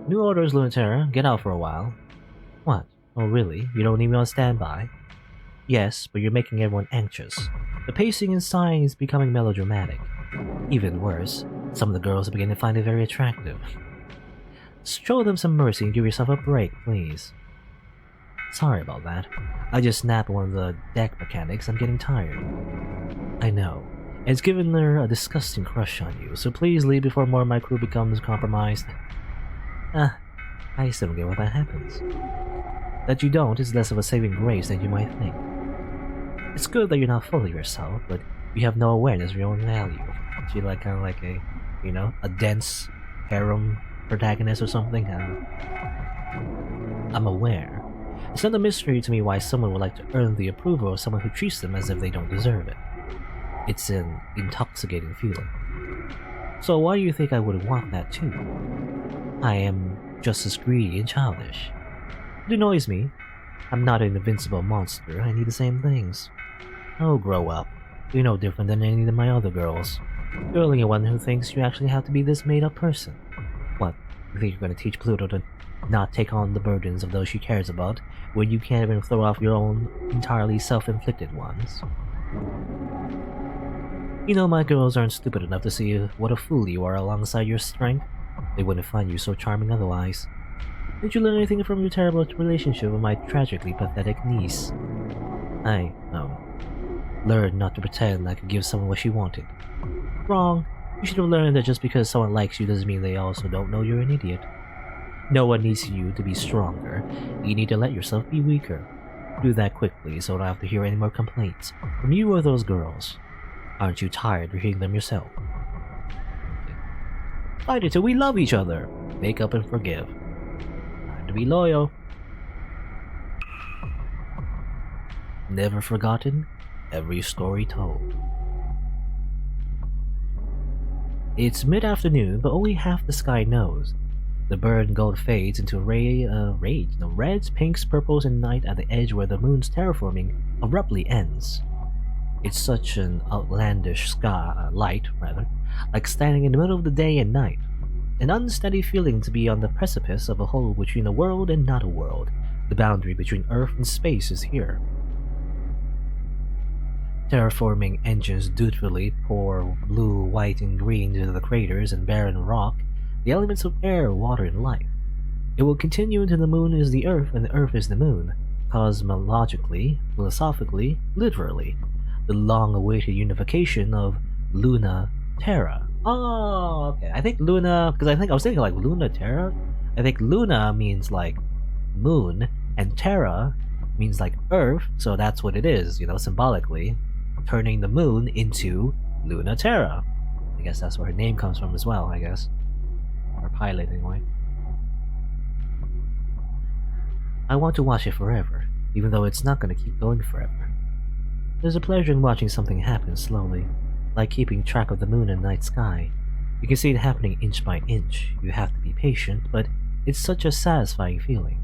New orders, Luna-Terra. Get out for a while. What? Oh really? You don't need me on standby? Yes, but you're making everyone anxious. The pacing and sighing is becoming melodramatic. Even worse, some of the girls are beginning to find it very attractive. Show them some mercy and give yourself a break, please. Sorry about that. I just snapped one of the deck mechanics. I'm getting tired. I know. It's given her a disgusting crush on you, so please leave before more of my crew becomes compromised. I still don't get why that happens. That you don't is less of a saving grace than you might think. It's good that you're not full of yourself, but you have no awareness of your own value. You're like kind of like a, you know, a dense harem protagonist or something. I'm aware. It's not a mystery to me why someone would like to earn the approval of someone who treats them as if they don't deserve it. It's an intoxicating feeling. So why do you think I would want that too? I am just as greedy and childish. It annoys me. I'm not an invincible monster. I need the same things. Oh, grow up. You're no different than any of my other girls. You're only one who thinks you actually have to be this made-up person. What, you think you're going to teach Pluto to not take on the burdens of those she cares about, when you can't even throw off your own entirely self-inflicted ones? You know my girls aren't stupid enough to see what a fool you are alongside your strength. They wouldn't find you so charming otherwise. Did you learn anything from your terrible relationship with my tragically pathetic niece? I learned not to pretend I could give someone what she wanted. Wrong. You should have learned that just because someone likes you doesn't mean they also don't know you're an idiot. No one needs you to be stronger. You need to let yourself be weaker. Do that quickly so I don't have to hear any more complaints from you or those girls. Aren't you tired of hearing them yourself? Fight it till we love each other. Make up and forgive. Time to be loyal. Never forgotten, every story told. It's mid-afternoon, but only half the sky knows. The burned gold fades into reds, pinks, purples, and night at the edge where the moon's terraforming abruptly ends. It's such an outlandish light, like standing in the middle of the day and night. An unsteady feeling to be on the precipice of a hole between a world and not a world. The boundary between Earth and space is here. Terraforming engines dutifully pour blue, white, and green into the craters and barren rock, the elements of air, water, and life. It will continue until the moon is the Earth and the Earth is the moon, cosmologically, philosophically, literally. The long-awaited unification of Luna-Terra. Oh, okay. I think Luna, because I was thinking like Luna-Terra. I think Luna means like moon, and Terra means like Earth, so that's what it is, you know, symbolically. Turning the moon into Luna-Terra. I guess that's where her name comes from as well, I guess. Or pilot, anyway. I want to watch it forever, even though it's not going to keep going forever. There's a pleasure in watching something happen slowly, like keeping track of the moon and night sky. You can see it happening inch by inch. You have to be patient, but it's such a satisfying feeling.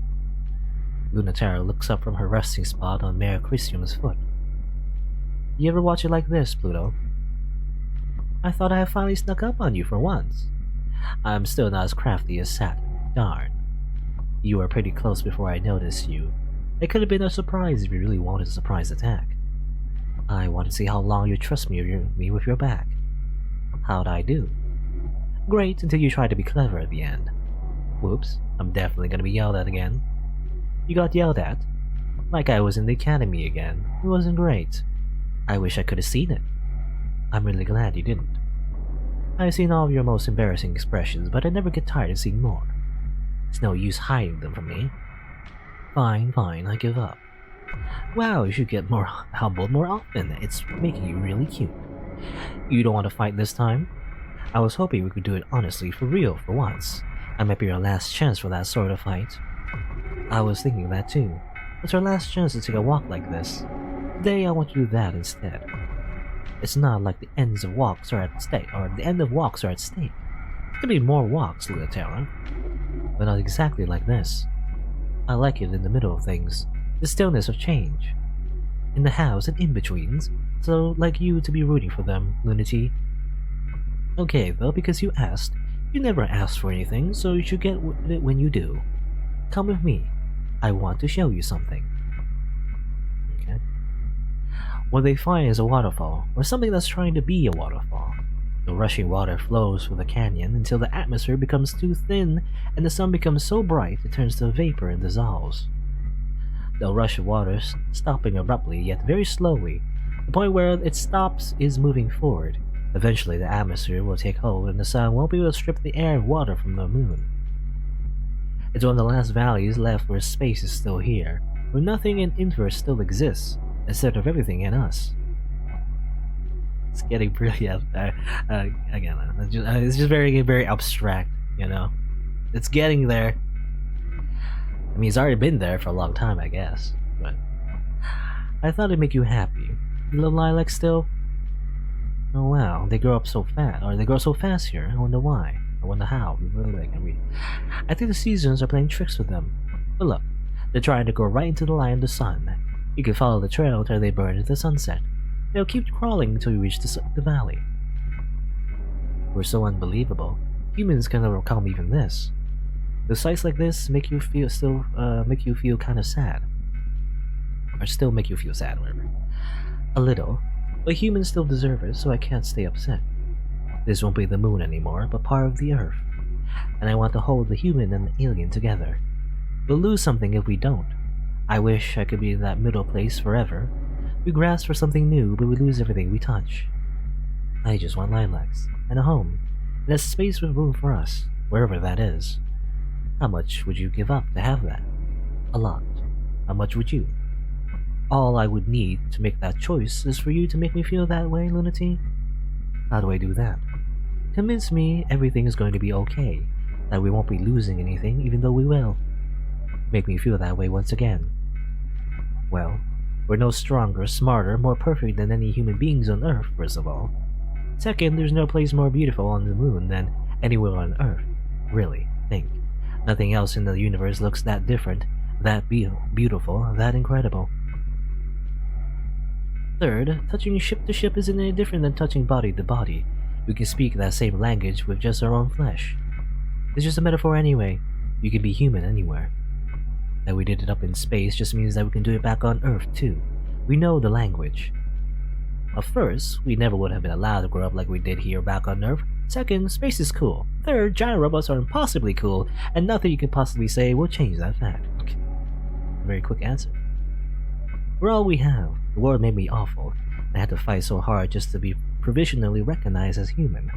Luna-Terra looks up from her resting spot on Mare Crisium's foot. You ever watch it like this, Pluto? I thought I had finally snuck up on you for once. I'm still not as crafty as Saturn. Darn. You were pretty close before I noticed you. It could have been a surprise if you really wanted a surprise attack. I want to see how long you trust me with your back. How'd I do? Great, until you tried to be clever at the end. Whoops, I'm definitely gonna be yelled at again. You got yelled at? Like I was in the academy again. It wasn't great. I wish I could have seen it. I'm really glad you didn't. I've seen all of your most embarrassing expressions, but I never get tired of seeing more. It's no use hiding them from me. Fine, I give up. Wow, you should get more humbled more often. It's making you really cute. You don't want to fight this time? I was hoping we could do it honestly, for real, for once. I might be our last chance for that sort of fight. I was thinking that too. It's our last chance to take a walk like this. Today I want to do that instead. It's not like the ends of walks are at stake, or the end of walks are at stake. There'll be more walks, Luna-Terra. But not exactly like this. I like it in the middle of things. The stillness of change. In the house and in-betweens, so like you to be rooting for them, Lunity. Okay though, because you asked, You never asked for anything, so you should get it when you do. Come with me. I want to show you something. Okay. What they find is a waterfall, or something that's trying to be a waterfall. The rushing water flows through the canyon until the atmosphere becomes too thin and the sun becomes so bright it turns to vapor and dissolves. The rush of water stopping abruptly yet very slowly. The point where it stops is moving forward. Eventually the atmosphere will take hold and the sun won't be able to strip the air and water from the moon. It's one of the last valleys left where space is still here, where nothing in inverse still exists, instead of everything in us. It's getting pretty up there. Again, it's just very abstract, you know? It's getting there. I mean, it's already been there for a long time, I guess, but I thought it'd make you happy. You love lilacs still? Oh wow, they grow up so fast, or they grow so fast here. I wonder why. I wonder how. I think the seasons are playing tricks with them. But look, they're trying to go right into the line of the sun. You can follow the trail until they burn into the sunset. They'll keep crawling until you reach the valley. We're so unbelievable. Humans can overcome even this. The sights like this make you feel kind of sad, or still make you feel sad, whatever. A little, but humans still deserve it, so I can't stay upset. This won't be the moon anymore, but part of the Earth, and I want to hold the human and the alien together. We'll lose something if we don't. I wish I could be in that middle place forever. We grasp for something new, but we lose everything we touch. I just want lilacs, and a home, and a space with room for us, wherever that is. How much would you give up to have that? A lot. How much would you? All I would need to make that choice is for you to make me feel that way, Luna-T. How do I do that? Convince me everything is going to be okay, that we won't be losing anything even though we will. Make me feel that way once again. Well, we're no stronger, smarter, more perfect than any human beings on Earth, first of all. Second, there's no place more beautiful on the moon than anywhere on Earth. Really, think. Nothing else in the universe looks that different, that beautiful, that incredible. Third, touching ship to ship isn't any different than touching body to body. We can speak that same language with just our own flesh. It's just a metaphor anyway. You can be human anywhere. That we did it up in space just means that we can do it back on Earth too. We know the language. Of first, we never would have been allowed to grow up like we did here back on Earth. Second, space is cool. Third, giant robots are impossibly cool, and nothing you can possibly say will change that fact. Very quick answer. We're all we have. The world made me awful, and I had to fight so hard just to be provisionally recognized as human,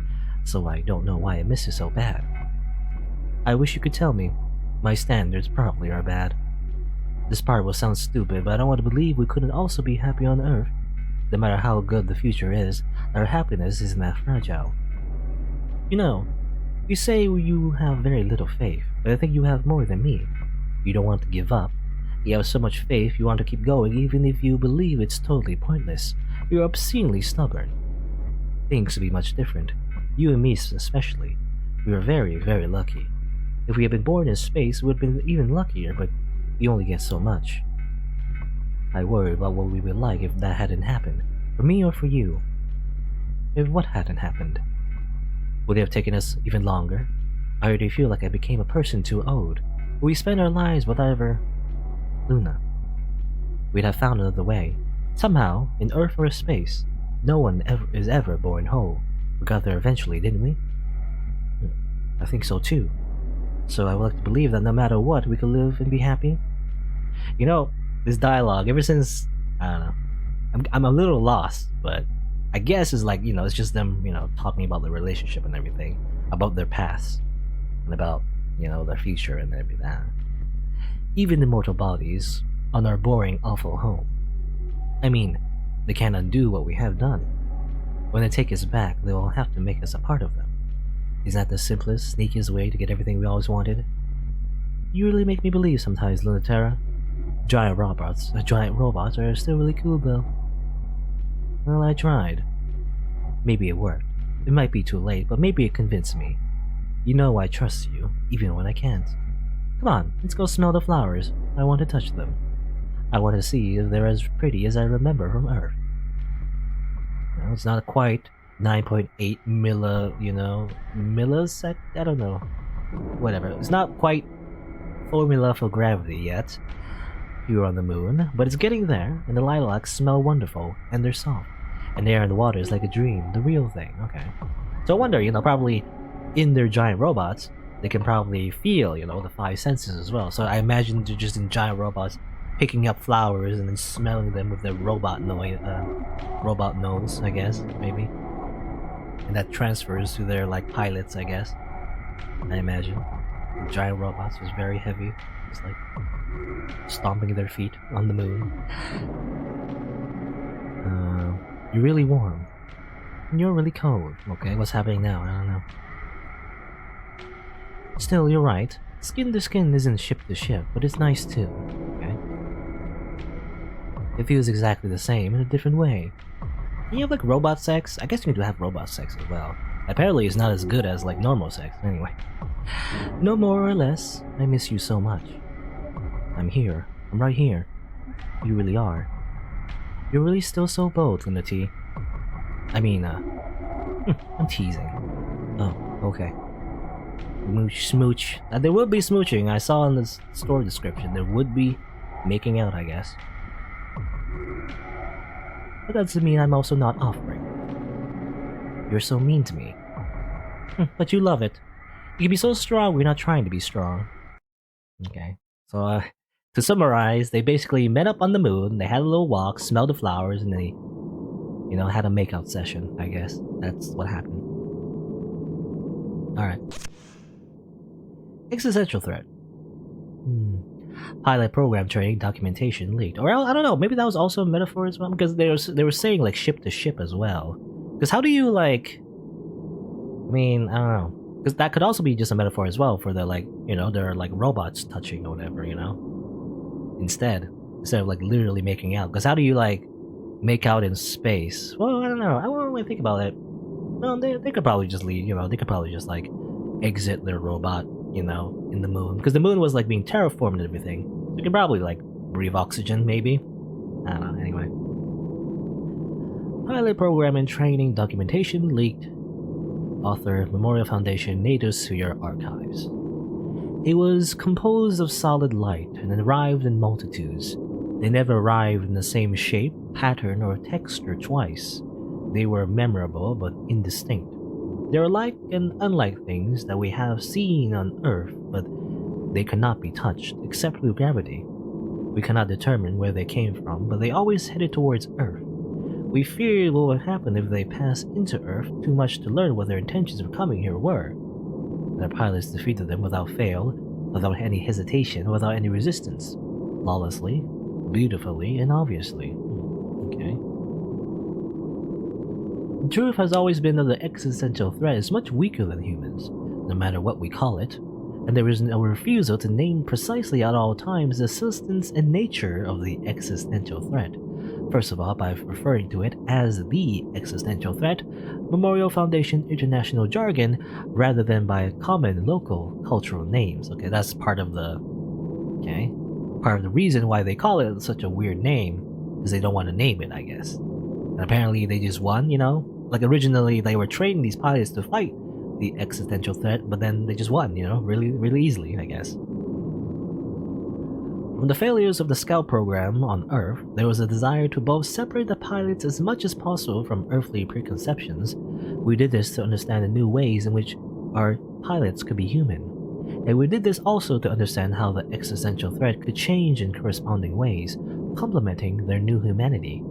so I don't know why I miss it so bad. I wish you could tell me. My standards probably are bad. This part will sound stupid, but I don't want to believe we couldn't also be happy on Earth. No matter how good the future is, our happiness isn't that fragile. You know, you say you have very little faith, but I think you have more than me. You don't want to give up. You have so much faith you want to keep going even if you believe it's totally pointless. You're obscenely stubborn. Things would be much different. You and me especially. We are very, very lucky. If we had been born in space, we would have been even luckier, but we only get so much. I worry about what we would like if that hadn't happened. For me or for you. If what hadn't happened? Would it have taken us even longer? I already feel like I became a person too old. We spend our lives without ever... Luna. We'd have found another way. Somehow, in Earth or space, no one is ever born whole. We got there eventually, didn't we? I think so too. So I would like to believe that no matter what, we could live and be happy. You know, this dialogue, ever since, I don't know, I'm a little lost, but I guess it's like, it's just them, talking about their relationship and everything, about their past, and about, their future and everything. Even immortal bodies on our boring, awful home. I mean, they can't undo what we have done. When they take us back, they will have to make us a part of them. Isn't that the simplest, sneakiest way to get everything we always wanted? You really make me believe sometimes, Luna-Terra. Giant robots are still really cool though. Well, I tried. Maybe it worked. It might be too late, but maybe it convinced me. You know I trust you, even when I can't. Come on, let's go smell the flowers. I want to touch them. I want to see if they're as pretty as I remember from Earth. Well, it's not quite 9.8 millisecond. I don't know. Whatever. It's not quite formula for gravity yet. Here on the moon, but it's getting there, and the lilacs smell wonderful, and they're soft. And the air in the water is like a dream, the real thing, okay. So I wonder, probably in their giant robots, they can probably feel, the five senses as well. So I imagine they're just in giant robots picking up flowers and then smelling them with their robot nose, I guess, maybe. And that transfers to their, like, pilots, I guess. I imagine. The giant robots was very heavy, just like stomping their feet on the moon. You're really warm. And you're really cold. Okay, what's happening now? I don't know. Still, you're right. Skin to skin isn't ship to ship, but it's nice too. Okay? It feels exactly the same in a different way. You have like robot sex? I guess you need to have robot sex as well. Apparently it's not as good as like normal sex, anyway. No more or less, I miss you so much. I'm here. I'm right here. You really are. You're really still so bold, Luna-T. I mean, I'm teasing. Oh, okay. Smooch. There would be smooching. I saw in the store description. There would be making out, I guess. But that doesn't mean I'm also not offering. You're so mean to me. But you love it. You can be so strong, we're not trying to be strong. Okay. So, to summarize, they basically met up on the moon, they had a little walk, smelled the flowers, and they, had a makeout session, I guess. That's what happened. Alright. Existential threat. Pilot program training documentation leaked. Or I don't know, maybe that was also a metaphor as well, because they were saying like ship to ship as well. Because how do you like... I mean, I don't know. Because that could also be just a metaphor as well for the like, they're like robots touching or whatever, Instead of like literally making out. Because how do you like make out in space? Well, I don't know. I don't really think about it. No, they could probably just leave, they could probably just like exit their robot, in the moon. Because the moon was like being terraformed and everything. So you could probably like breathe oxygen, maybe. I don't know, anyway. Pilot program and training documentation leaked. Author, Memorial Foundation, natives to your archives. It was composed of solid light and arrived in multitudes. They never arrived in the same shape, pattern, or texture twice. They were memorable but indistinct. They are like and unlike things that we have seen on Earth, but they cannot be touched except through gravity. We cannot determine where they came from, but they always headed towards Earth. We feared what would happen if they passed into Earth too much to learn what their intentions of coming here were. Their pilots defeated them without fail, without any hesitation, without any resistance. Flawlessly, beautifully, and obviously. Okay. The truth has always been that the existential threat is much weaker than humans, no matter what we call it, and there is no refusal to name precisely at all times the substance and nature of the existential threat. First of all, by referring to it as the existential threat, Memorial Foundation international jargon, rather than by common local cultural names. Okay, that's part of the reason why they call it such a weird name is they don't want to name it, I guess. And apparently they just won, like originally they were training these pilots to fight the existential threat, but then they just won, really, really easily, I guess. From the failures of the Scout program on Earth, there was a desire to both separate the pilots as much as possible from earthly preconceptions. We did this to understand the new ways in which our pilots could be human. And we did this also to understand how the existential threat could change in corresponding ways, complementing their new humanity.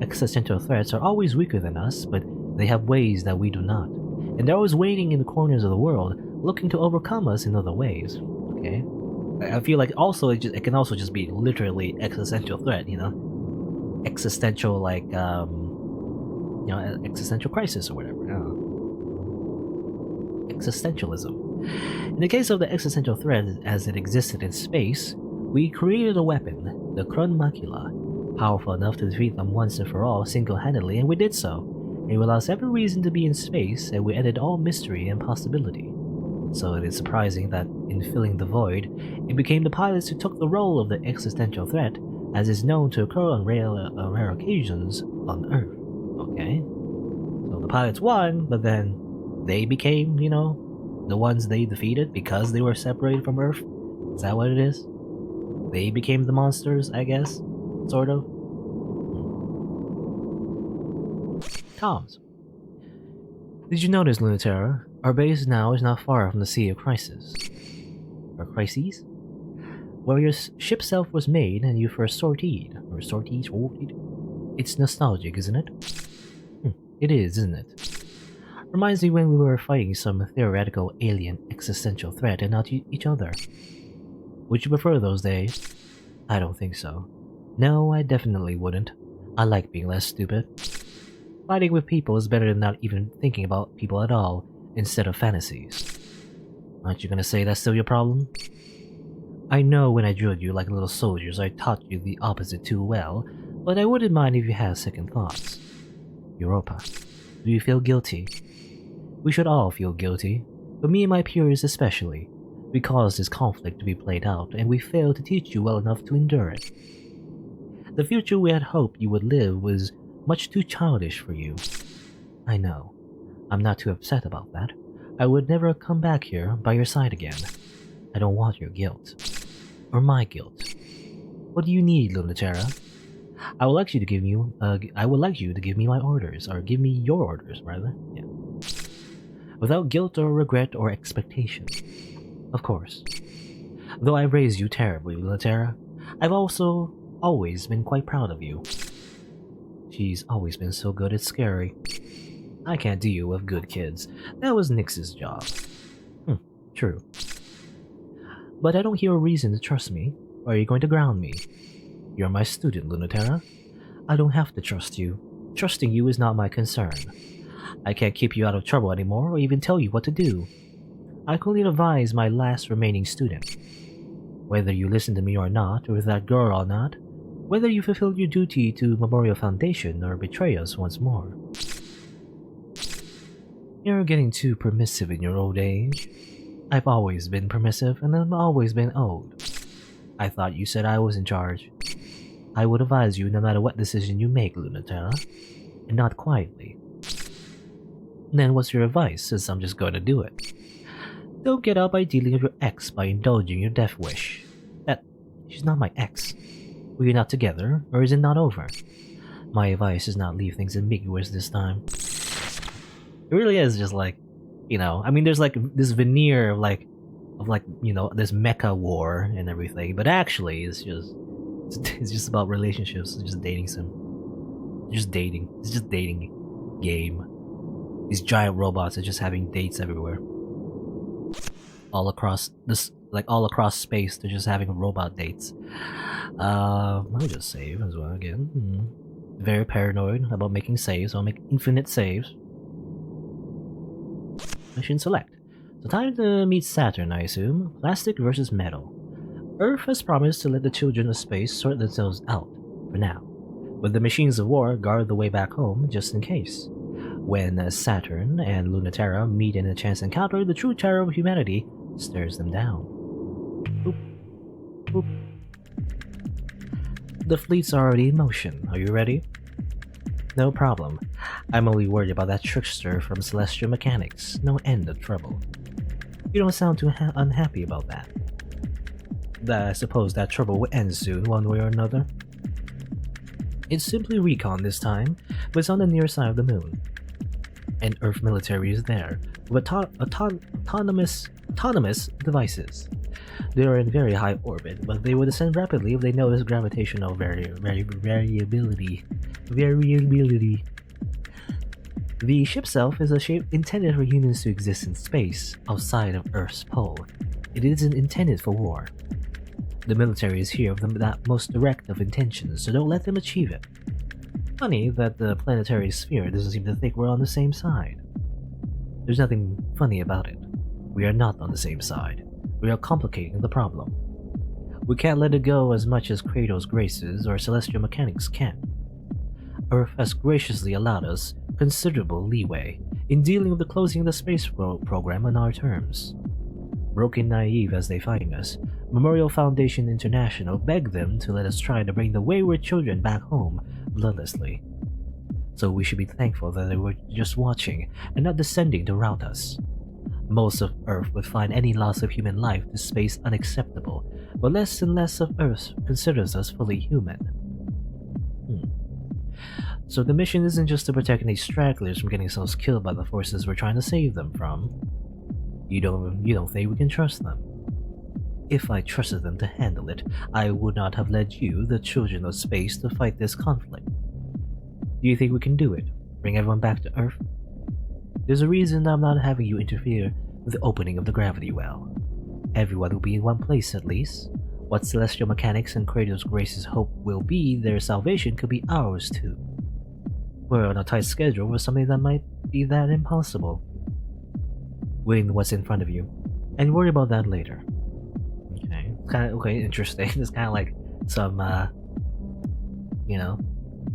Existential threats are always weaker than us, but they have ways that we do not. And they're always waiting in the corners of the world, looking to overcome us in other ways. Okay? I feel like also it can also just be literally existential threat, existential like existential crisis or whatever. I don't know. Existentialism. In the case of the existential threat as it existed in space, we created a weapon, the Krun Macula, powerful enough to defeat them once and for all single-handedly, and we did so. It will allow every reason to be in space, and we ended all mystery and possibility. So it is surprising that, in filling the void, it became the pilots who took the role of the existential threat, as is known to occur on rare occasions on Earth. Okay? pilots won, but then they became, the ones they defeated because they were separated from Earth. Is that what it is? They became the monsters, I guess? Sort of? Comms. Did you notice, Luna-Terra? Our base now is not far from the Sea of Crisis. Or Crises? Where your ship self was made and you first sortied. It's nostalgic, isn't it? It is, isn't it? Reminds me when we were fighting some theoretical alien existential threat and not each other. Would you prefer those days? I don't think so. No, I definitely wouldn't. I like being less stupid. Fighting with people is better than not even thinking about people at all, instead of fantasies. Aren't you gonna say that's still your problem? I know when I drilled you like little soldiers I taught you the opposite too well, but I wouldn't mind if you had second thoughts. Europa, do you feel guilty? We should all feel guilty, but me and my peers especially. We caused this conflict to be played out, and we failed to teach you well enough to endure it. The future we had hoped you would live was much too childish for you. I know. I'm not too upset about that. I would never come back here by your side again. I don't want your guilt. Or my guilt. What do you need, Luna-Terra? I would like you to give me my orders, or give me your orders, rather. Yeah. Without guilt or regret or expectation. Of course. Though I raised you terribly, Luna-Terra, I've also always been quite proud of you. She's always been so good it's scary. I can't deal with good kids. That was Nyx's job. True. But I don't hear a reason to trust me, or are you going to ground me? You're my student, Luna-Terra. I don't have to trust you. Trusting you is not my concern. I can't keep you out of trouble anymore, or even tell you what to do. I can only advise my last remaining student. Whether you listen to me or not, or with that girl or not, whether you fulfill your duty to Memorial Foundation or betray us once more. You're getting too permissive in your old age. I've always been permissive, and I've always been old. I thought you said I was in charge. I would advise you no matter what decision you make, Luna-Terra, and not quietly. Then what's your advice, since I'm just going to do it? Don't get out by dealing with your ex by indulging your death wish. She's not my ex. Were you not together, or is it not over? My advice is not leave things ambiguous this time. It really is just like, I mean, there's like this veneer of this mecha war and everything, but actually it's just about relationships. It's just dating It's just dating game. These giant robots are just having dates everywhere. All across space, they're just having robot dates. Let me just save as well again. Very paranoid about making saves, so I'll make infinite saves. Mission select. So time to meet Saturn, I assume. Plastic versus metal. Earth has promised to let the children of space sort themselves out, for now. But the machines of war guard the way back home, just in case. When Saturn and Luna-Terra meet in a chance encounter, the true terror of humanity stares them down. Boop. Boop. The fleet's already in motion. Are you ready? No problem. I'm only worried about that trickster from Celestial Mechanics. No end of trouble. You don't sound too unhappy about that. I suppose that trouble will end soon, one way or another. It's simply recon this time, but it's on the near side of the moon. And Earth military is there, with autonomous devices. They are in very high orbit, but they will descend rapidly if they notice gravitational variability. The ship self is a shape intended for humans to exist in space, outside of Earth's pole. It isn't intended for war. The military is here with that most direct of intentions, so don't let them achieve it. Funny that the planetary sphere doesn't seem to think we're on the same side. There's nothing funny about it. We are not on the same side. We are complicating the problem. We can't let it go as much as Kratos graces or Celestial Mechanics can. Earth has graciously allowed us considerable leeway in dealing with the closing of the space program on our terms. Broken naive as they find us, Memorial Foundation International begged them to let us try to bring the wayward children back home bloodlessly. So we should be thankful that they were just watching and not descending to rout us. Most of Earth would find any loss of human life to space unacceptable, but less and less of Earth considers us fully human. So the mission isn't just to protect any stragglers from getting themselves killed by the forces we're trying to save them from. You don't think we can trust them? If I trusted them to handle it, I would not have led you, the children of space, to fight this conflict. Do you think we can do it? Bring everyone back to Earth? There's a reason I'm not having you interfere with the opening of the gravity well. Everyone will be in one place at least. What celestial mechanics and Kratos' graces hope will be their salvation could be ours too. We're on a tight schedule for something that might be that impossible. Win what's in front of you, and worry about that later. Okay, interesting. It's kind of like some,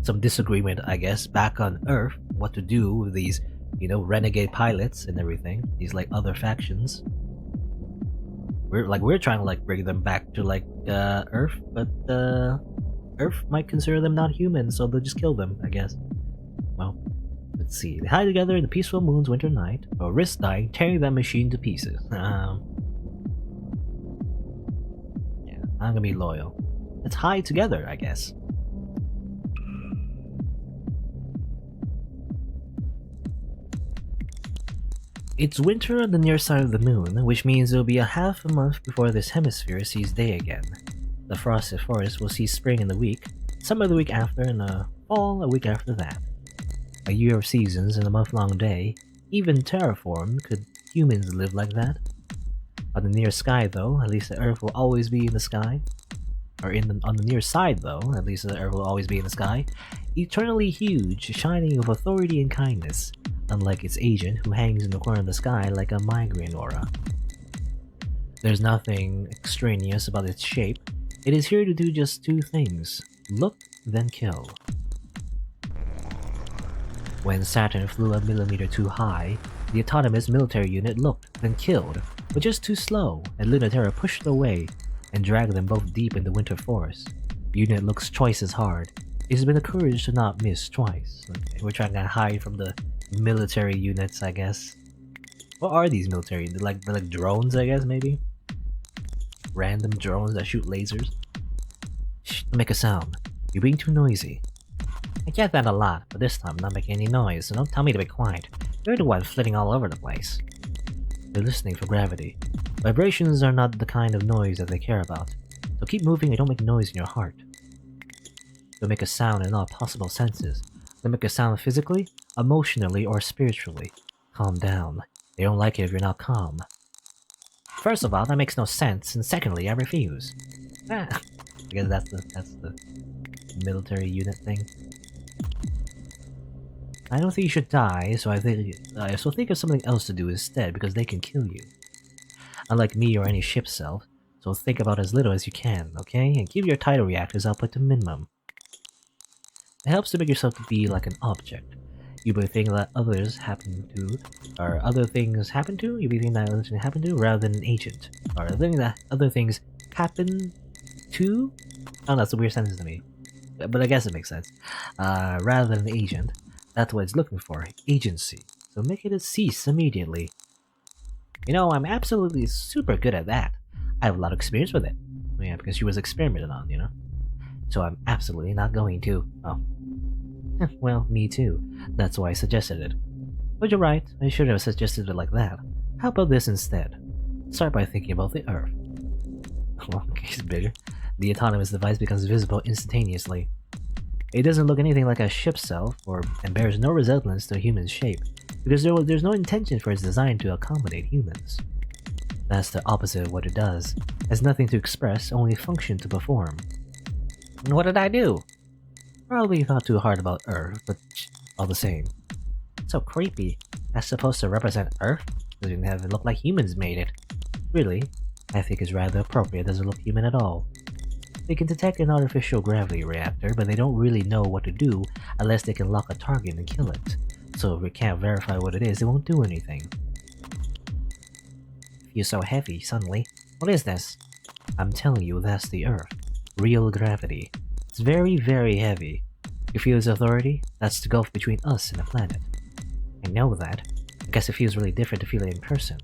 some disagreement, I guess, back on Earth, what to do with these, renegade pilots and everything. These other factions. We're trying to bring them back to Earth, but Earth might consider them not human, so they'll just kill them, I guess. Well, let's see. They hide together in the peaceful moon's winter night, or risk dying tearing that machine to pieces. I'm gonna be loyal. Let's hide together, I guess. It's winter on the near side of the moon, which means it'll be a half a month before this hemisphere sees day again. The frosted forest will see spring in the week, summer the week after, and fall a week after that. A year of seasons and a month-long day. Even terraformed, could humans live like that? On the near sky, though, at least the Earth will always be in the sky. On the near side, though, at least the Earth will always be in the sky. Eternally huge, shining with authority and kindness, unlike its agent who hangs in the corner of the sky like a migraine aura. There's nothing extraneous about its shape. It is here to do just two things: look, then kill. When Saturn flew a millimeter too high, the autonomous military unit looked, then killed, but just too slow, and Luna-Terra pushed it away and dragged them both deep in the winter forest. The unit looks twice as hard. It's been a courage to not miss twice. Okay, we're trying to hide from the military units, I guess. What are these military? They're like drones, I guess, maybe? Random drones that shoot lasers? Shh, don't make a sound. You're being too noisy. I get that a lot, but this time I'm not making any noise, so don't tell me to be quiet. You're the one flitting all over the place. They're listening for gravity. Vibrations are not the kind of noise that they care about, so keep moving and don't make noise in your heart. Don't make a sound in all possible senses. Don't make a sound physically, emotionally, or spiritually. Calm down. They don't like it if you're not calm. First of all, that makes no sense, and secondly, I refuse. I guess that's the military unit thing. I don't think you should die, so think of something else to do instead, because they can kill you. Unlike me or any ship self, so think about as little as you can, okay? And keep your tidal reactors output to minimum. It helps to make yourself to be like an object. You be thinking that others happen to, or other things happen to, you be thinking that other things happen to, rather than an agent. Or thinking that other things happen to? Oh, that's a weird sentence to me. But I guess it makes sense. Rather than an agent. That's what it's looking for, agency. So make it cease immediately. I'm absolutely super good at that. I have a lot of experience with it. Yeah, because she was experimented on, So I'm absolutely not going to. Oh. Well, me too. That's why I suggested it. But you're right, I should have suggested it like that. How about this instead? Start by thinking about the Earth. Well, in case bigger. The autonomous device becomes visible instantaneously. It doesn't look anything like a ship self, and bears no resemblance to a human shape, because there's no intention for its design to accommodate humans. That's the opposite of what it does. It has nothing to express, only function to perform. And what did I do? Probably thought too hard about Earth, but all the same. So creepy. That's supposed to represent Earth? Doesn't have it look like humans made it. Really, I think it's rather appropriate. It doesn't look human at all. They can detect an artificial gravity reactor, but they don't really know what to do unless they can lock a target and kill it. So if we can't verify what it is, it won't do anything. Feels so heavy suddenly. What is this? I'm telling you, that's the Earth. Real gravity. It's very, very heavy. You feel its authority? That's the gulf between us and the planet. I know that. I guess it feels really different to feel it in person.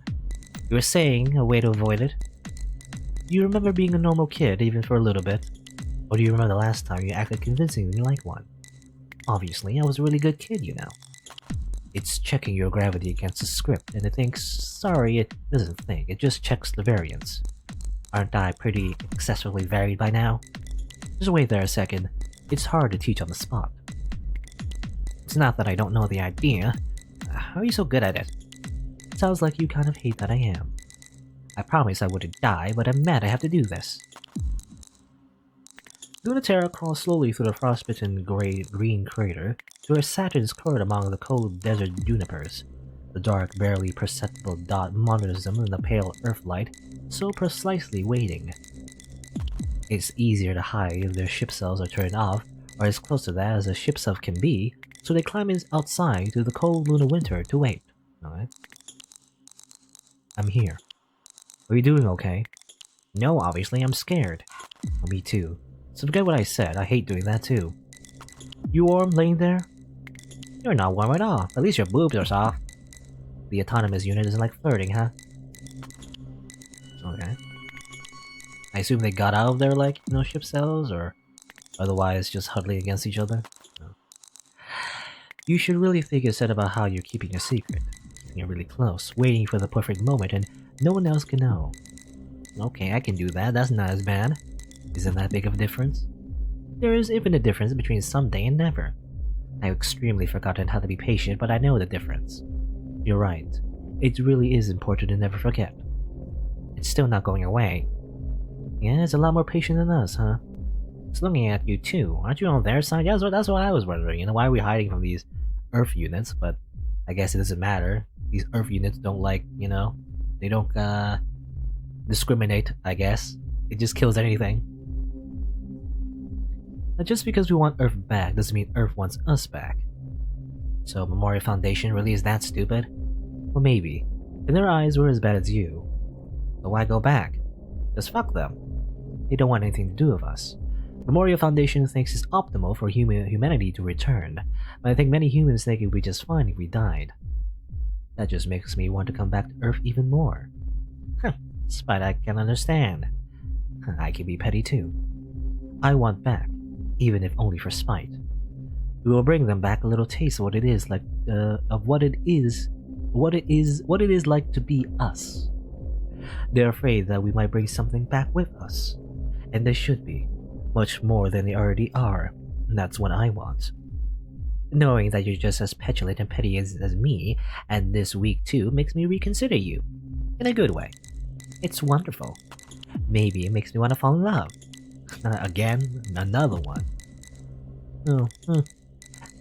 You were saying a way to avoid it? Do you remember being a normal kid, even for a little bit? Or do you remember the last time you acted convincingly like one? Obviously, I was a really good kid, you know. It's checking your gravity against the script, and it thinks, sorry, it doesn't think, it just checks the variance. Aren't I pretty excessively varied by now? Just wait there a second. It's hard to teach on the spot. It's not that I don't know the idea. How are you so good at it? Sounds like you kind of hate that I am. I promised I wouldn't die, but I'm mad I have to do this. Luna-Terra crawls slowly through the frostbitten green crater to where Saturn is curled among the cold desert junipers. The dark, barely perceptible dot monitors them in the pale Earthlight, so precisely waiting. It's easier to hide if their ship cells are turned off, or as close to that as a ship self can be, so they climb outside to the cold lunar winter to wait. Alright. I'm here. Are you doing okay? No, obviously, I'm scared. Well, me too. So forget what I said, I hate doing that too. You warm laying there? You're not warm at all, at least your boobs are soft. The autonomous unit isn't like flirting, huh? Okay. I assume they got out of their, like, ship cells, or otherwise just huddling against each other? No. You should really think instead about how you're keeping a secret. You're really close, waiting for the perfect moment, and no one else can know. Okay, I can do that, that's not as bad. Isn't that big of a difference? There is even a difference between someday and never. I've extremely forgotten how to be patient, but I know the difference. You're right. It really is important to never forget. It's still not going away. Yeah, it's a lot more patient than us, huh? It's looking at you too. Aren't you on their side? Yeah, that's what I was wondering. Why are we hiding from these Earth units? But I guess it doesn't matter. These Earth units don't they don't discriminate, I guess. It just kills anything. But just because we want Earth back doesn't mean Earth wants us back. So Memorial Foundation really is that stupid? Well, maybe. In their eyes, we're as bad as you. But why go back? Just fuck them. They don't want anything to do with us. Memorial Foundation thinks it's optimal for humanity to return, but I think many humans think it would be just fine if we died. That just makes me want to come back to Earth even more. Spite I can understand. I can be petty too. I want back, even if only for spite. We will bring them back a little taste of what it is like, what it is like to be us. They're afraid that we might bring something back with us, and they should be, much more than they already are. And that's what I want. Knowing that you're just as petulant and petty as me, and this week too, makes me reconsider you. In a good way. It's wonderful. Maybe it makes me want to fall in love. Again, another one. Oh,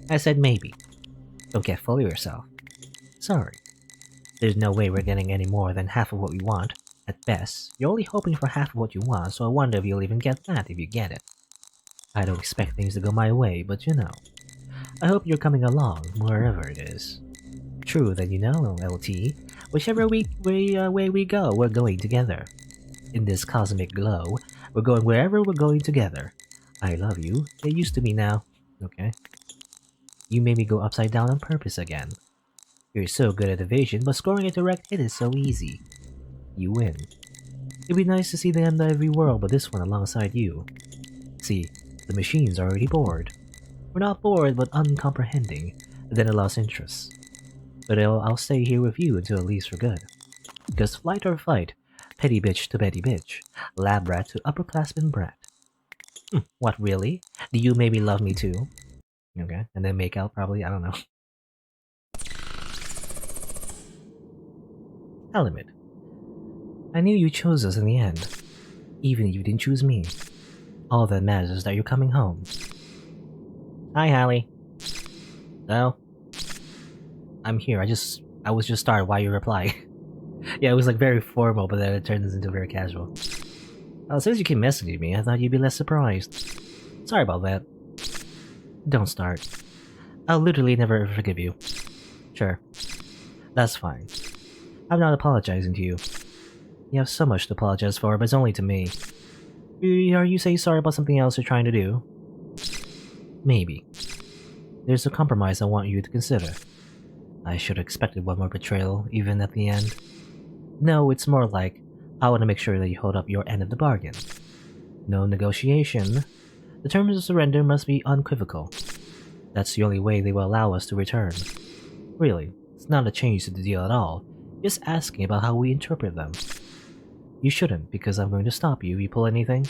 I said maybe. Don't get full of yourself. Sorry. There's no way we're getting any more than half of what we want. At best, you're only hoping for half of what you want, so I wonder if you'll even get that if you get it. I don't expect things to go my way, but you know. I hope you're coming along, wherever it is. True that you know, LT, whichever way we go, we're going together. In this cosmic glow, we're going wherever we're going together. I love you. Get used to me now. Okay. You made me go upside down on purpose again. You're so good at evasion, but scoring a direct hit is so easy. You win. It'd be nice to see the end of every world, but this one alongside you. See, the machine's already bored. We're not bored, but uncomprehending, then it lost interest. But I'll stay here with you until it leaves for good. Because flight or fight, petty bitch to petty bitch, lab rat to upperclassman brat. What, really? Do you maybe love me too? Okay, and then make out probably, I don't know. Element. I knew you chose us in the end. Even if you didn't choose me. All that matters is that you're coming home. Hi, Hallie. No? I'm here, I was just started while you reply. Yeah, it was like very formal, but then it turns into very casual. Well, since you keep messaging me, I thought you'd be less surprised. Sorry about that. Don't start. I'll literally never forgive you. Sure. That's fine. I'm not apologizing to you. You have so much to apologize for, but it's only to me. Are you saying sorry about something else you're trying to do? Maybe. There's a compromise I want you to consider. I should have expected one more betrayal, even at the end. No, it's more like, I want to make sure that you hold up your end of the bargain. No negotiation. The terms of surrender must be unequivocal. That's the only way they will allow us to return. Really, it's not a change to the deal at all, just asking about how we interpret them. You shouldn't, because I'm going to stop you if you pull anything.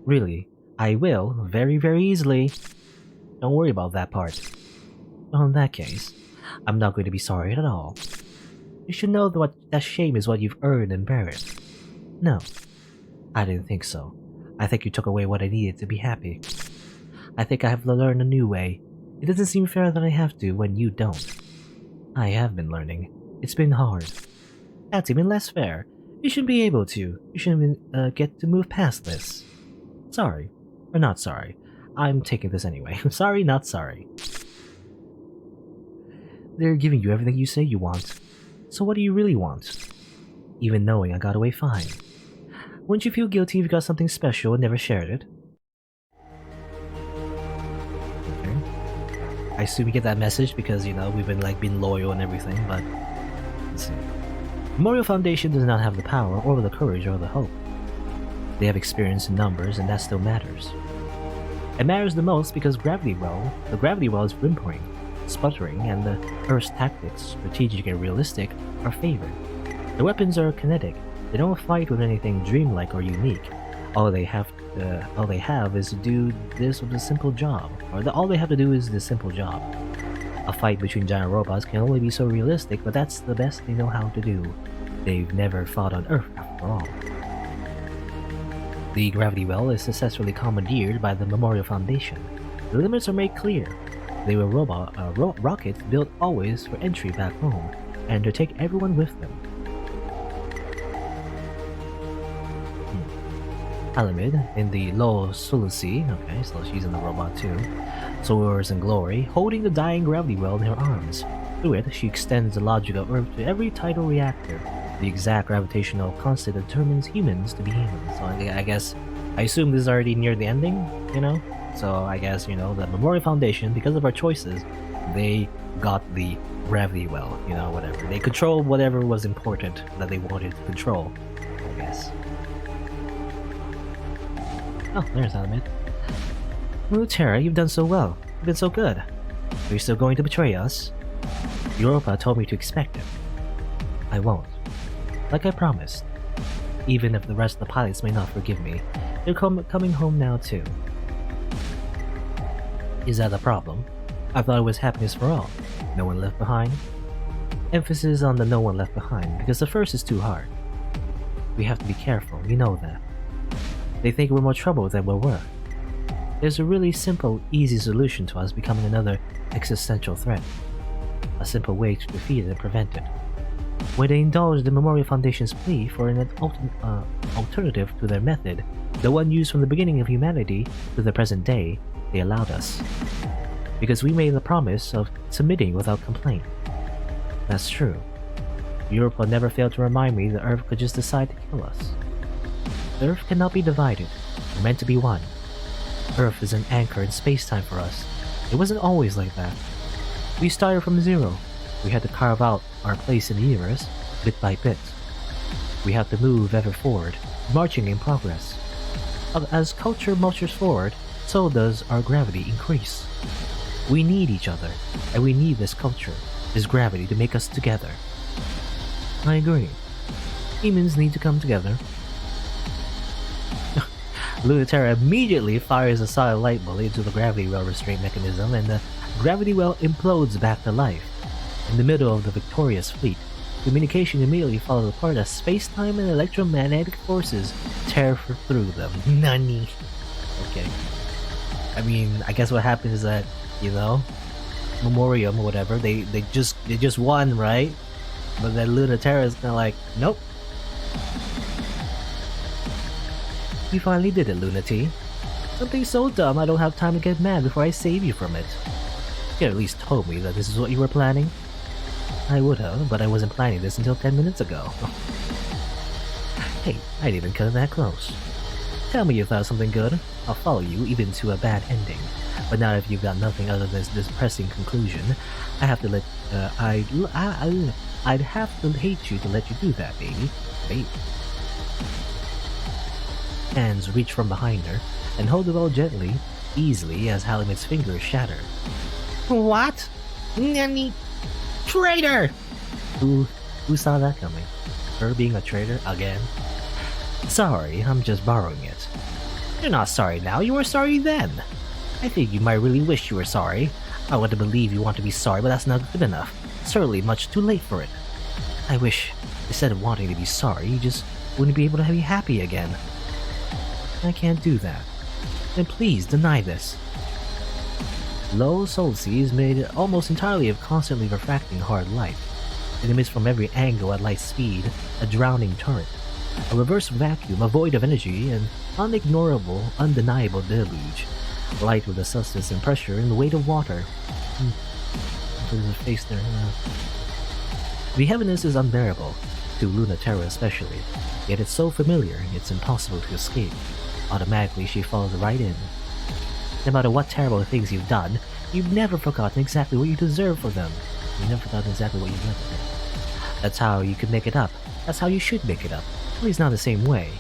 Really, I will, very, very easily. Don't worry about that part. Well, in that case, I'm not going to be sorry at all. You should know that shame is what you've earned and bear it. No, I didn't think so. I think you took away what I needed to be happy. I think I have to learn a new way. It doesn't seem fair that I have to when you don't. I have been learning. It's been hard. That's even less fair. You should be able to. You shouldn't get to move past this. Sorry. Or not sorry. I'm taking this anyway. Sorry, not sorry. They're giving you everything you say you want. So what do you really want? Even knowing I got away fine. Wouldn't you feel guilty if you got something special and never shared it? Okay. I assume you get that message because, you know, we've been loyal and everything, but... Let's see. Memorial Foundation does not have the power, or the courage, or the hope. They have experience in numbers, and that still matters. It matters the most because the Gravity Well is whimpering, sputtering, and the Earth's tactics, strategic and realistic, are favored. The weapons are kinetic. They don't fight with anything dreamlike or unique. All they have is to do this with a simple job, all they have to do is this simple job. A fight between giant robots can only be so realistic, but that's the best they know how to do. They've never fought on Earth after all. The Gravity Well is successfully commandeered by the Memorial Foundation. The limits are made clear. They were rockets built always for entry back home, and to take everyone with them. Alamid in the Low Sulusi, okay, so she's in the robot too, soars in glory, holding the dying Gravity Well in her arms. Through it, she extends the logic of Earth to every tidal reactor. The exact gravitational constant that determines humans to be humans. So I assume this is already near the ending, you know? So I guess, you know, the Memorial Foundation, because of our choices, they got the Gravity Well, you know, whatever. They controlled whatever was important that they wanted to control, I guess. Oh, there's Alamid. Luna-Terra, you've done so well. You've been so good. Are you still going to betray us? Europa told me to expect it. I won't. Like I promised. Even if the rest of the pilots may not forgive me, they're coming home now too. Is that a problem? I thought it was happiness for all. No one left behind? Emphasis on the no one left behind, because the first is too hard. We have to be careful, you know that. They think we're more trouble than we're worth. There's a really simple, easy solution to us becoming another existential threat. A simple way to defeat it and prevent it. When they indulged the Memorial Foundation's plea for an alternative to their method, the one used from the beginning of humanity to the present day, they allowed us. Because we made the promise of submitting without complaint. That's true. Europe will never fail to remind me that Earth could just decide to kill us. The Earth cannot be divided. We're meant to be one. Earth is an anchor in space-time for us. It wasn't always like that. We started from zero. We had to carve out our place in the universe, bit by bit. We have to move ever forward, marching in progress. As culture marches forward, so does our gravity increase. We need each other, and we need this culture, this gravity to make us together. I agree. Humans need to come together. Luna-Terra immediately fires a solid light bullet into the Gravity Well restraint mechanism, and the Gravity Well implodes back to life. In the middle of the victorious fleet, communication immediately falls apart as space-time and electromagnetic forces tear through them. Nani? Okay. I mean, I guess what happens is that, you know, Memoriam or whatever, they just won, right? But then Luna-Terra is kinda like, nope. You finally did it, Lunati. Something so dumb I don't have time to get mad before I save you from it. You could at least told me that this is what you were planning. I would have, but I wasn't planning this until 10 minutes ago. Hey, I didn't even cut that close. Tell me you thought of something good. I'll follow you, even to a bad ending. But not if you've got nothing other than this depressing conclusion. I have to let. I'd have to hate you to let you do that, baby. Baby. Hands reach from behind her and hold the ball gently, easily as Halimit's fingers shatter. What? Nanny, traitor! Who saw that coming? Her being a traitor again? Sorry, I'm just borrowing it. You're not sorry now, you were sorry then. I think you might really wish you were sorry. I want to believe you want to be sorry, but that's not good enough. Certainly much too late for it. I wish, instead of wanting to be sorry, you just wouldn't be able to be happy again. I can't do that. Then please, deny this. Low Solstice is made almost entirely of constantly refracting hard light. It emits from every angle at light speed, a drowning torrent. A reverse vacuum, a void of energy, an unignorable, undeniable deluge. Light with the substance and pressure and the weight of water. There's a face there. The heaviness is unbearable, to Luna-Terra especially, yet it's so familiar it's impossible to escape. Automatically she falls right in. No matter what terrible things you've done, you've never forgotten exactly what you deserve for them. You've never forgotten exactly what you deserve for them. That's how you could make it up. That's how you should make it up. At least not the same way.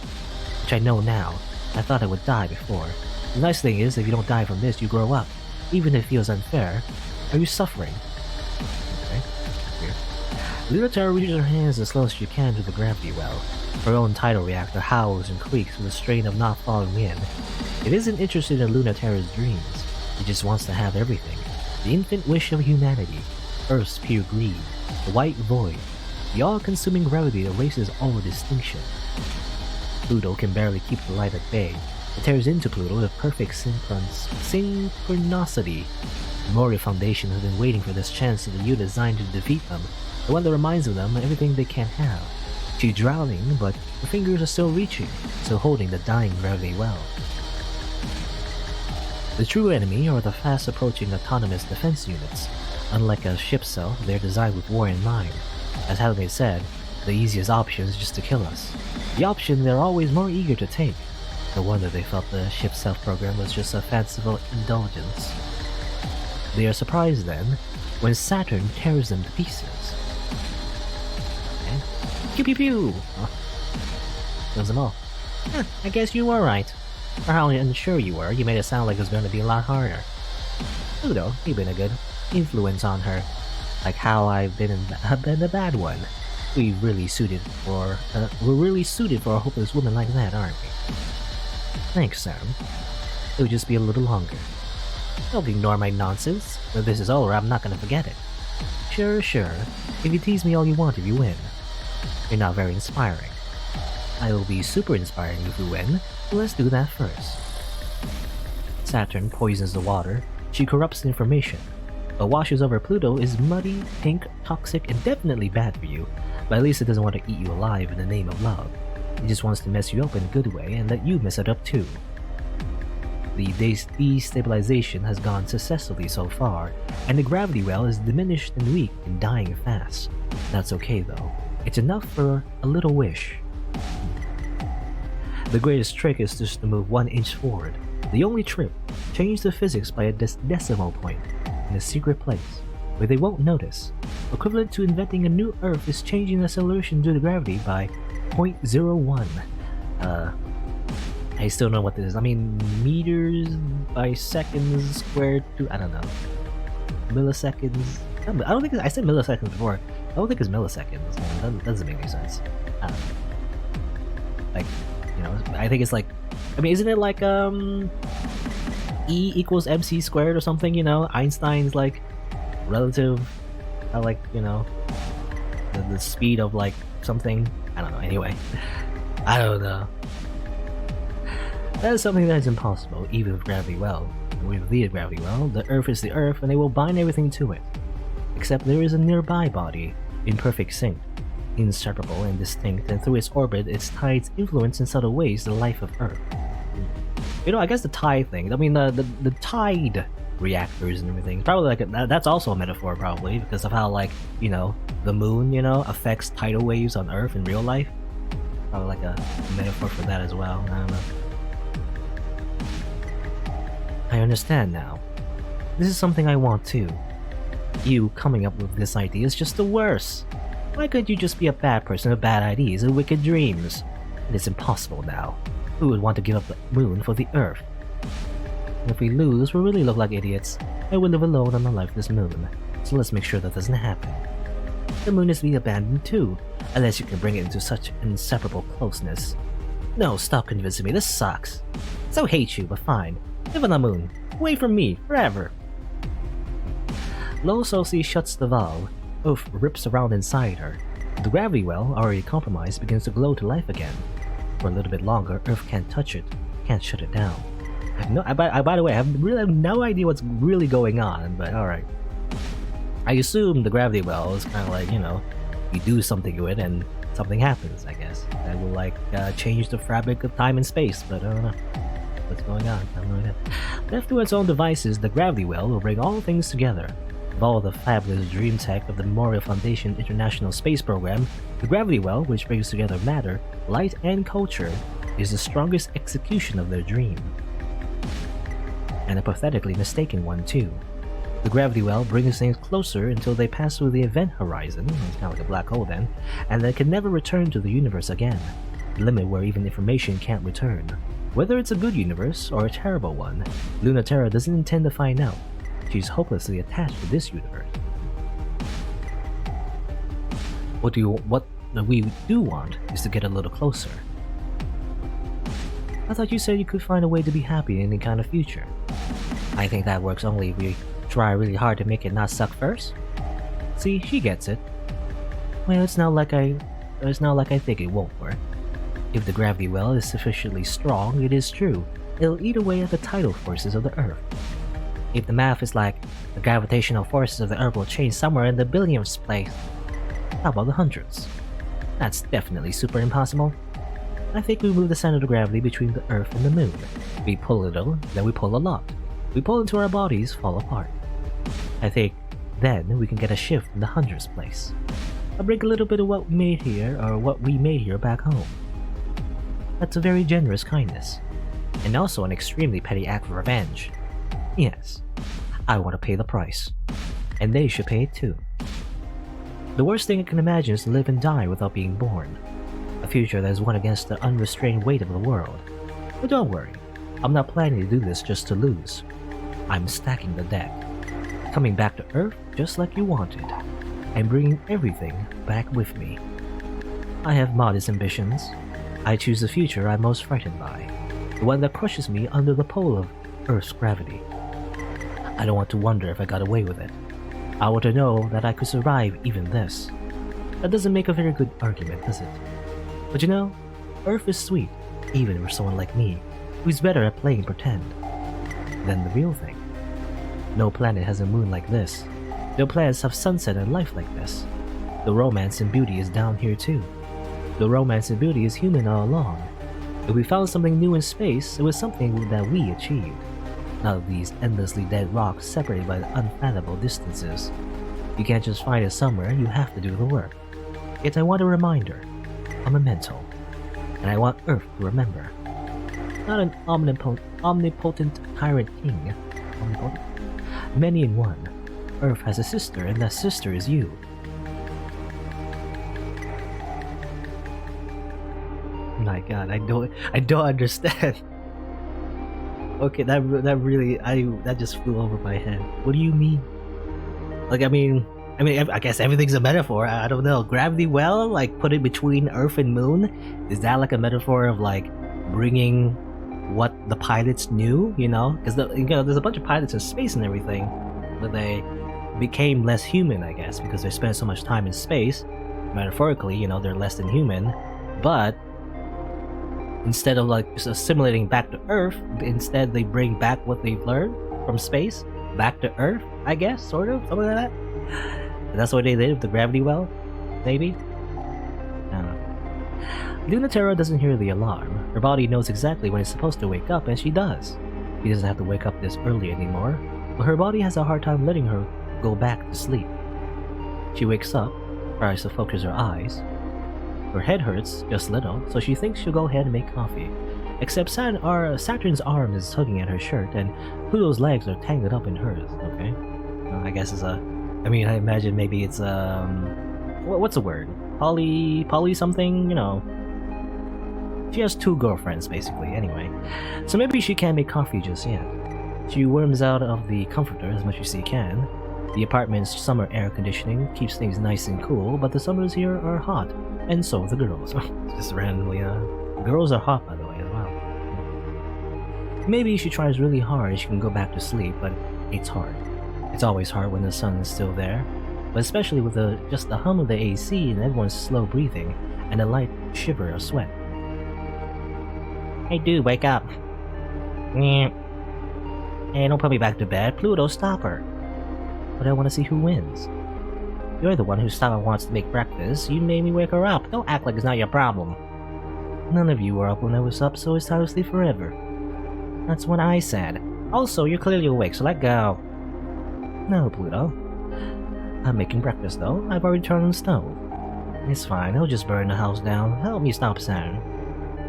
Which I know now. I thought I would die before. The nice thing is, if you don't die from this, you grow up. Even if it feels unfair. Are you suffering? Okay. Here. Luna-Terra reaches her hands as close as she can to the gravity well. Her own tidal reactor howls and creaks with the strain of not falling in. It isn't interested in Luna-Terra's dreams. It just wants to have everything. The infant wish of humanity. Earth's pure greed. The white void. The all-consuming gravity that erases all distinction. Pluto can barely keep the light at bay. It tears into Pluto with perfect synchronicity. The Moria Foundation has been waiting for this chance of the unit designed to defeat them, the one that reminds them of everything they can't have. She's drowning, but her fingers are still reaching, still holding the dying gravity well. The true enemy are the fast-approaching autonomous defense units. Unlike a ship cell, they're designed with war in mind. As Halimate said, the easiest option is just to kill us. The option they're always more eager to take. No wonder they felt the ship self-program was just a fanciful indulgence. They are surprised then, when Saturn tears them to pieces. Okay. Pew pew pew! Oh. Kills them all. I guess you were right. For how unsure you were, you made it sound like it was going to be a lot harder. Pluto, you've been a good influence on her. Like how I've been the bad one. We're really suited for a hopeless woman like that, aren't we? Thanks, Sam. It'll just be a little longer. Don't ignore my nonsense. When this is over, I'm not gonna forget it. Sure. If you tease me all you want if you win. You're not very inspiring. I will be super inspiring if you win. Let's do that first. Saturn poisons the water. She corrupts the information. What washes over Pluto is muddy, pink, toxic, and definitely bad for you. But at least it doesn't want to eat you alive in the name of love. It just wants to mess you up in a good way and let you mess it up too. The destabilization has gone successfully so far, and the gravity well is diminished and weak and dying fast. That's okay though. It's enough for a little wish. The greatest trick is just to move 1 inch forward. The only trick, change the physics by a decimal point in a secret place, where they won't notice. Equivalent to inventing a new Earth is changing the acceleration due to gravity by 0.01. I still don't know what this is. I mean, meters by seconds squared to, I don't know. Milliseconds? I don't think I said milliseconds before. I don't think it's milliseconds. That doesn't make any sense. I don't know. Like, you know, I think it's like, I mean, isn't it like, E equals mc squared or something, you know? Einstein's like relative, like, you know, the speed of like something. I don't know, anyway. I don't know. That is something that is impossible, even with gravity well. With the gravity well, the Earth is the Earth and they will bind everything to it. Except there is a nearby body, in perfect sync, inseparable and distinct, and through its orbit, its tides influence in subtle ways the life of Earth. You know, I guess the tide thing, I mean, the tide reactors and everything, probably like that's also a metaphor, probably, because of how, like, you know, the moon, you know, affects tidal waves on Earth in real life. Probably like a metaphor for that as well. I don't know. I understand now. This is something I want too. You coming up with this idea is just the worst. Why couldn't you just be a bad person with bad ideas and wicked dreams? It is impossible now. Who would want to give up the moon for the Earth? And if we lose, we'll really look like idiots, and we'll live alone on a lifeless moon. So let's make sure that doesn't happen. The moon is to be abandoned too, unless you can bring it into such inseparable closeness. No, stop convincing me, this sucks. So hate you, but fine. Live on the moon. Away from me, forever. Low Sophie shuts the valve. Earth rips around inside her. The gravity well, already compromised, begins to glow to life again. For a little bit longer, Earth can't touch it, can't shut it down. By the way, I really have no idea what's really going on, but alright. I assume the gravity well is kind of like, you do something to it and something happens, I guess. That will change the fabric of time and space, but I don't know what's going on. I have no idea. Left to its own devices, the gravity well will bring all things together. Of all the fabulous dream tech of the Memorial Foundation International Space Program, the gravity well, which brings together matter, light, and culture, is the strongest execution of their dream. And a pathetically mistaken one, too. The gravity well brings things closer until they pass through the event horizon, it's kind of like a black hole then, and they can never return to the universe again, the limit where even information can't return. Whether it's a good universe or a terrible one, Luna-Terra doesn't intend to find out. She's hopelessly attached to this universe. What we do want is to get a little closer. I thought you said you could find a way to be happy in any kind of future. I think that works only if we try really hard to make it not suck first. See, she gets it. Well, it's not like I think it won't work. If the gravity well is sufficiently strong, it is true. It'll eat away at the tidal forces of the Earth. If the math is like, the gravitational forces of the Earth will change somewhere in the billionth place, how about the hundreds? That's definitely super impossible. I think we move the center of gravity between the Earth and the Moon. We pull a little, then we pull a lot. We pull until our bodies fall apart. I think then we can get a shift in the hundredths place. I'll bring a little bit of what we made here back home. That's a very generous kindness, and also an extremely petty act of revenge. Yes, I want to pay the price, and they should pay it too. The worst thing I can imagine is to live and die without being born, a future that is one against the unrestrained weight of the world. But don't worry, I'm not planning to do this just to lose. I'm stacking the deck, coming back to Earth just like you wanted, and bringing everything back with me. I have modest ambitions. I choose the future I'm most frightened by, the one that crushes me under the pull of Earth's gravity. I don't want to wonder if I got away with it. I want to know that I could survive even this. That doesn't make a very good argument, does it? But Earth is sweet, even for someone like me, who's better at playing pretend than the real thing. No planet has a moon like this. No planets have sunset and life like this. The romance and beauty is down here too. The romance and beauty is human all along. If we found something new in space, it was something that we achieved. Not of these endlessly dead rocks separated by unfathomable distances. You can't just find it somewhere, you have to do the work. Yet I want a reminder, a memento, and I want Earth to remember. Not an omnipotent tyrant king. Omnipotent? Many in one. Earth has a sister, and that sister is you. My God, I don't understand. Okay, that just flew over my head. What do you mean? I guess everything's a metaphor. I don't know. Gravity well, put it between Earth and Moon. Is that a metaphor of bringing what the pilots knew? Because there's a bunch of pilots in space and everything, but they became less human, I guess, because they spent so much time in space. Metaphorically, they're less than human, but instead of just assimilating back to Earth, instead they bring back what they've learned from space back to Earth, I guess, sort of, something like that. And that's what they did with the gravity well, maybe? I don't know. Luna-Terra doesn't hear the alarm. Her body knows exactly when it's supposed to wake up, and she does. She doesn't have to wake up this early anymore, but her body has a hard time letting her go back to sleep. She wakes up, tries to focus her eyes. Her head hurts just a little, so she thinks she'll go ahead and make coffee. Except Saturn's arm is tugging at her shirt, and Pluto's legs are tangled up in hers. Okay, I guess it's a. I mean, I imagine maybe it's what's the word? Poly something. You know, she has two girlfriends basically. Anyway, so maybe she can't make coffee just yet. She worms out of the comforter as much as she can. The apartment's summer air conditioning keeps things nice and cool, but the summers here are hot, and so are the girls. Just randomly, girls are hot, by the way, as well. Maybe she tries really hard, she can go back to sleep, but it's hard. It's always hard when the sun is still there, but especially with just the hum of the AC and everyone's slow breathing, and a light shiver of sweat. Hey dude, wake up. Hey, don't put me back to bed. Pluto, stop her. But I want to see who wins. You're the one who stopped and wants to make breakfast. You made me wake her up. Don't act like it's not your problem. None of you were up when I was up, so it's time to sleep forever. That's what I said. Also, you're clearly awake, so let go. No, Pluto. I'm making breakfast, though. I've already turned on the stove. It's fine. I'll just burn the house down. Help me stop Saturn.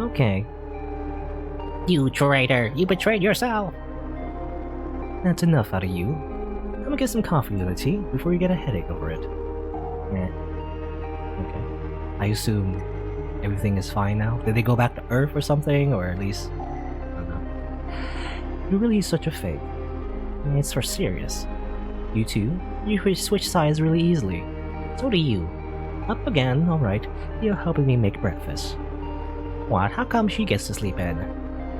Okay. You traitor! You betrayed yourself! That's enough out of you. I'm gonna get some coffee, Luna-T, before you get a headache over it. Eh. Okay. I assume everything is fine now? Did they go back to Earth or something? Or at least... I don't know. You're really such a fake. It's for serious. You too? You switch sides really easily. So do you. Up again, alright. You're helping me make breakfast. What? How come she gets to sleep in?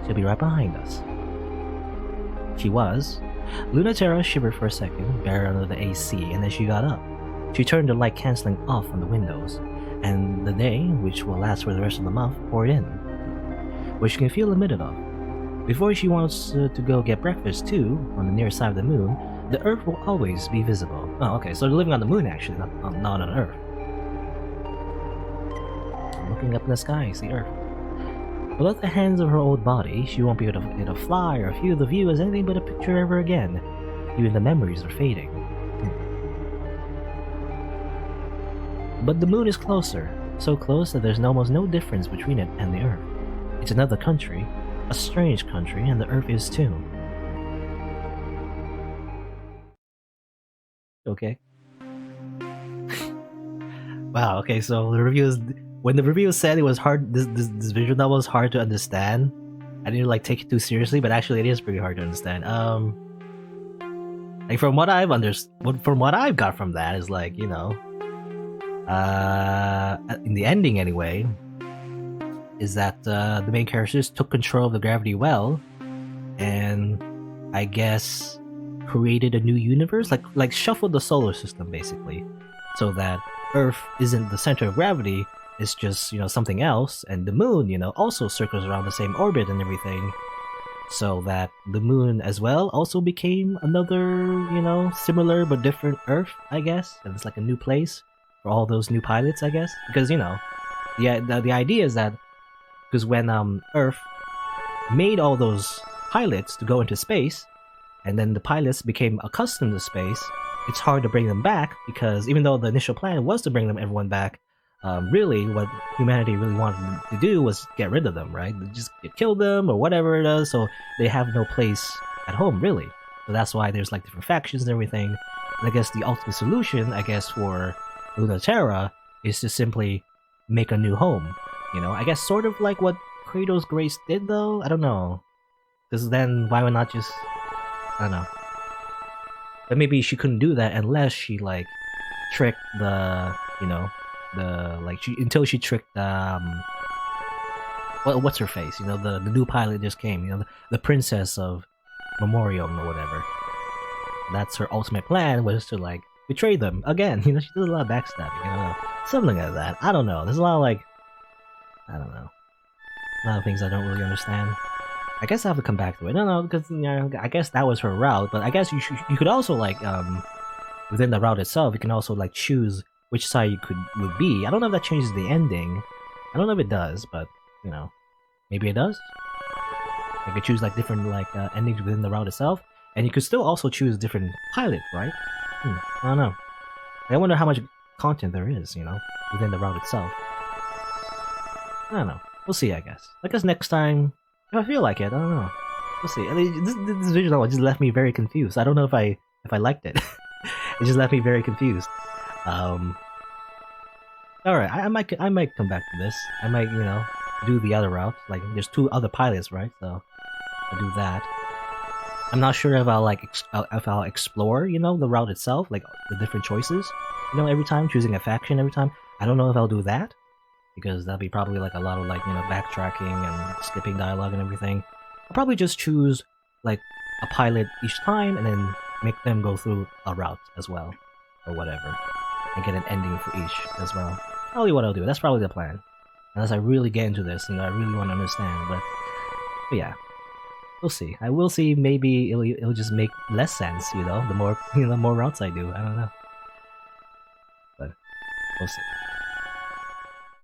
She'll be right behind us. She was. Luna-Terra shivered for a second, buried under the AC, and then she got up. She turned the light cancelling off on the windows, and the day, which will last for the rest of the month, poured in, which she can feel a minute of. Before she wants to go get breakfast too, on the near side of the moon, the Earth will always be visible. Oh, okay, so they're living on the moon actually, not on Earth. Looking up in the sky, I see Earth. Without the hands of her old body, she won't be able to fly or feel the view as anything but a picture ever again. Even the memories are fading. But the moon is closer, so close that there's almost no difference between it and the Earth. It's another country, a strange country, and the Earth is too. Okay. Wow, okay, so the reviews... When the review said it was hard, this visual novel was hard to understand, I didn't like take it too seriously, but actually it is pretty hard to understand. Like from what I've got from that is like, you know, in the ending anyway, is that the main characters took control of the gravity well, and I guess created a new universe, like shuffled the solar system basically, so that Earth isn't the center of gravity. It's just, you know, something else, and the moon, you know, also circles around the same orbit and everything, so that the moon as well also became another, you know, similar but different Earth, I guess, and it's like a new place for all those new pilots, I guess, because, you know, the idea is that, because when Earth made all those pilots to go into space, and then the pilots became accustomed to space, it's hard to bring them back, because even though the initial plan was to bring everyone back, really, what humanity really wanted to do was get rid of them, right? Just kill them or whatever it is, so they have no place at home, really. So that's why there's like different factions and everything. And I guess the ultimate solution, I guess, for Luna-Terra is to simply make a new home. You know, I guess sort of like what Kratos' Grace did, though? I don't know. Because then, why would not just... I don't know. But maybe she couldn't do that unless she, like, tricked the, you know, until she tricked what's her face, you know, the new pilot just came, you know, the princess of Memoriam or whatever. That's her ultimate plan, was to like betray them again. You know, she does a lot of backstabbing, you know, something like that. I don't know, there's a lot of like, I don't know, a lot of things I don't really understand. I guess I have to come back to it. No, because, you know, I guess that was her route, but I guess you could also like within the route itself, you can also like choose which side you would be. I don't know if that changes the ending. I don't know if it does, but, you know, maybe it does. You could choose like different like endings within the route itself, and you could still also choose different pilot, right? I don't know. I wonder how much content there is, you know, within the route itself. I don't know. We'll see, I guess. I guess next time If I feel like it, I don't know. We'll see. I mean, this visual novel just left me very confused. I don't know if I liked it. It just left me very confused. Um, all right, I might come back to this. I might do the other route. Like there's two other pilots, right? So I'll do that. I'm not sure if I'll if I'll explore the route itself, like the different choices. Every time choosing a faction every time. I don't know if I'll do that because that'd be probably like a lot of like backtracking and skipping dialogue and everything. I'll probably just choose like a pilot each time and then make them go through a route as well or whatever and get an ending for each as well. Probably what I'll do. That's probably the plan. Unless I really get into this, I really want to understand. But yeah, we'll see. I will see. Maybe it'll just make less sense. The more more routes I do. I don't know, but we'll see.